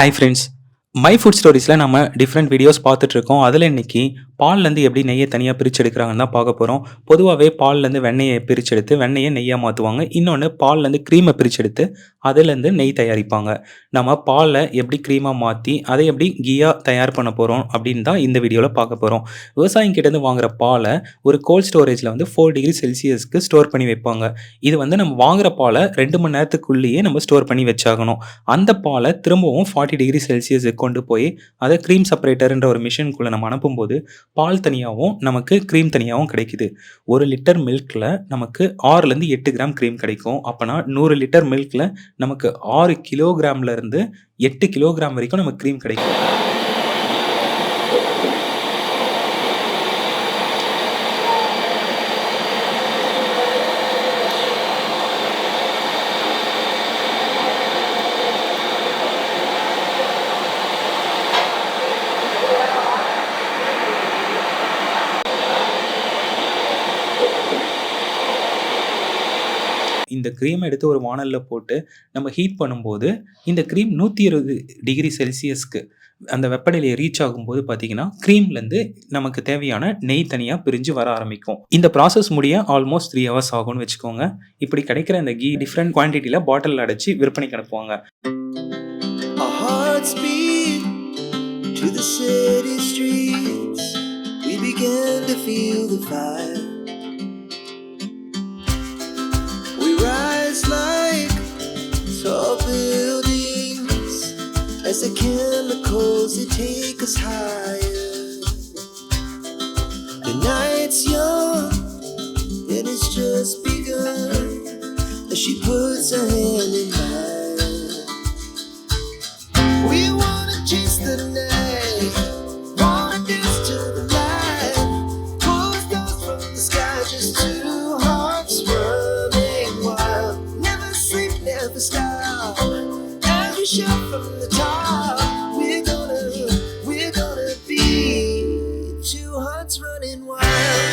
Hi friends. My foot ஸ்டோரீஸில் நம்ம different videos பார்த்துட்ருக்கோம். அதில் இன்னைக்கு பால்லேருந்து எப்படி நெய்யை தனியாக பிரித்து எடுக்கிறாங்கன்னு தான் பார்க்க போகிறோம். பொதுவாகவே பால்லேருந்து வெண்ணெயை பிரிச்செடுத்து வெண்ணெயை நெய்யாக மாற்றுவாங்க. இன்னொன்று பால்லேருந்து க்ரீமை பிரிச்செடுத்து அதுலேருந்து நெய் தயாரிப்பாங்க. நம்ம பாலை எப்படி க்ரீமாக மாற்றி அதை எப்படி கீயாக தயார் பண்ண போகிறோம் அப்படின்னு தான் இந்த வீடியோவில் பார்க்க போகிறோம். விவசாயிங்கிட்டேருந்து வாங்குற பாலை ஒரு கோல்ட் ஸ்டோரேஜில் வந்து 4 டிகிரி செல்சியஸ்க்கு ஸ்டோர் பண்ணி வைப்பாங்க. இது வந்து நம்ம வாங்குற பாலை 2 மணி நேரத்துக்குள்ளேயே நம்ம ஸ்டோர் பண்ணி வச்சாகணும். அந்த பாலை திரும்பவும் 40 டிகிரி செல்சியஸுக்கு கொண்டு போய் அதை க்ரீம் செப்பரேட்டர்ன்ற ஒரு மிஷினுக்குள்ளே நம்ம அனுப்பும்போது பால் தனியாகவும் நமக்கு க்ரீம் தனியாகவும் கிடைக்குது. 1 லிட்டர் மில்கில் நமக்கு 6லேருந்து 8 கிராம் க்ரீம் கிடைக்கும். அப்போனா 100 லிட்டர் மில்கில் நமக்கு 6 கிலோகிராம்லேருந்து 8 கிலோகிராம் வரைக்கும் நமக்கு க்ரீம் கிடைக்கும். இந்த க்ரீமை எடுத்து ஒரு வானலில் போட்டு நம்ம ஹீட் பண்ணும்போது இந்த க்ரீம் 120 டிகிரி செல்சியஸ்க்கு அந்த வெப்பநிலையை ரீச் ஆகும்போது பார்த்தீங்கன்னா க்ரீம்லேருந்து நமக்கு தேவையான நெய் தனியாக பிரிஞ்சு வர ஆரம்பிக்கும். இந்த ப்ராசஸ் முடிய ஆல்மோஸ்ட் 3 ஹவர்ஸ் ஆகும்னு வச்சுக்கோங்க. இப்படி கிடைக்கிற இந்த கீ டிஃப்ரெண்ட் குவான்டிட்டியில் பாட்டில் அடைச்சி விற்பனைக்கு அனுப்புவாங்க. Like tall buildings as the chemicals they take us higher. The night's young and it's just begun as she puts her hand in mine. We wanna chase the night, wanna dance to the light, pull stars from the sky, just two hearts running wild. Never sleep, never stop, as we shout from the top. We're gonna be two hearts running wild.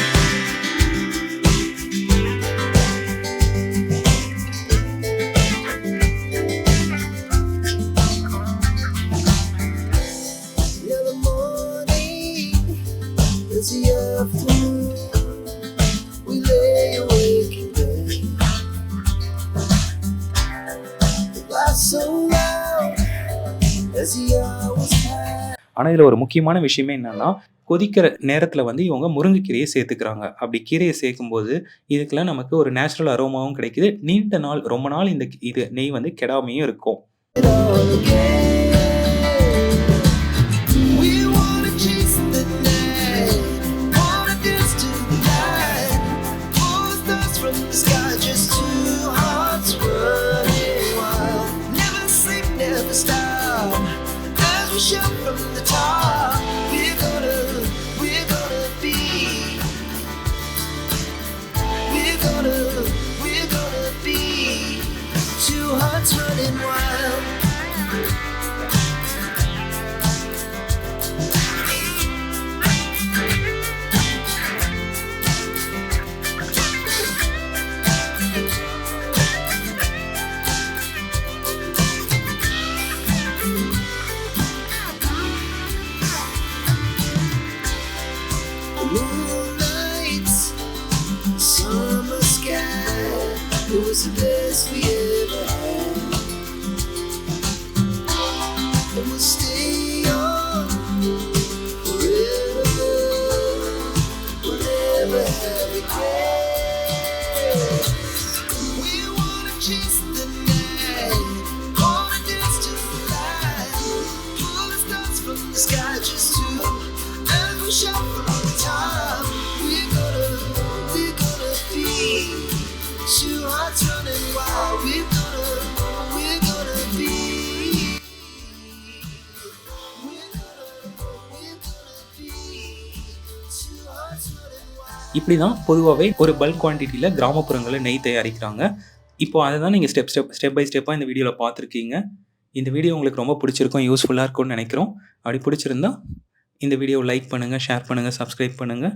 Yeah, the morning is the afternoon. We lay awake in bed. The lights so loud as the hours pass. ஆனால் இதில் ஒரு முக்கியமான விஷயமே என்னன்னா, கொதிக்கிற நேரத்தில் வந்து இவங்க முருங்கைக்கீரையை சேர்த்துக்கிறாங்க. அப்படி கீரையை சேர்க்கும்போது இதுக்கெல்லாம் நமக்கு ஒரு நேச்சுரல் அரோமாவும் கிடைக்குது. நீண்ட நாள் ரொம்ப நாள் இது நெய் வந்து கெடாமையும் இருக்கும். We wanna chase the night, wanna dance to the light, pull stars from the sky, just two hearts running wild. Never sleep, never stop, as we shout from the top. We're gonna be, we're gonna be two hearts running wild. Moonlights, summer sky, it was the best we ever had. And we'll stay on forever, we'll never have regret. We wanna chase the night, wanna dance to the light, pull the stars from the sky, just two, as we shout from the top. We're gonna be two hearts running wild. We're gonna be, we're gonna be two hearts running wild. இப்படி தான் பொதுவாகவே ஒரு bulk குவான்டிட்டியில் கிராமப்புறங்களில் நெய் தயாரிக்கிறாங்க. இப்போ அதை தான் நீங்கள் ஸ்டெப் பை ஸ்டெப்பாக இந்த வீடியோவில் பார்த்துருக்கீங்க. இந்த வீடியோ உங்களுக்கு ரொம்ப பிடிச்சிருக்கும், யூஸ்ஃபுல்லாக இருக்கும்னு நினைக்கிறோம். அப்படி பிடிச்சிருந்தா இந்த வீடியோவை லைக் பண்ணுங்கள், ஷேர் பண்ணுங்கள், சப்ஸ்கிரைப் பண்ணுங்கள்.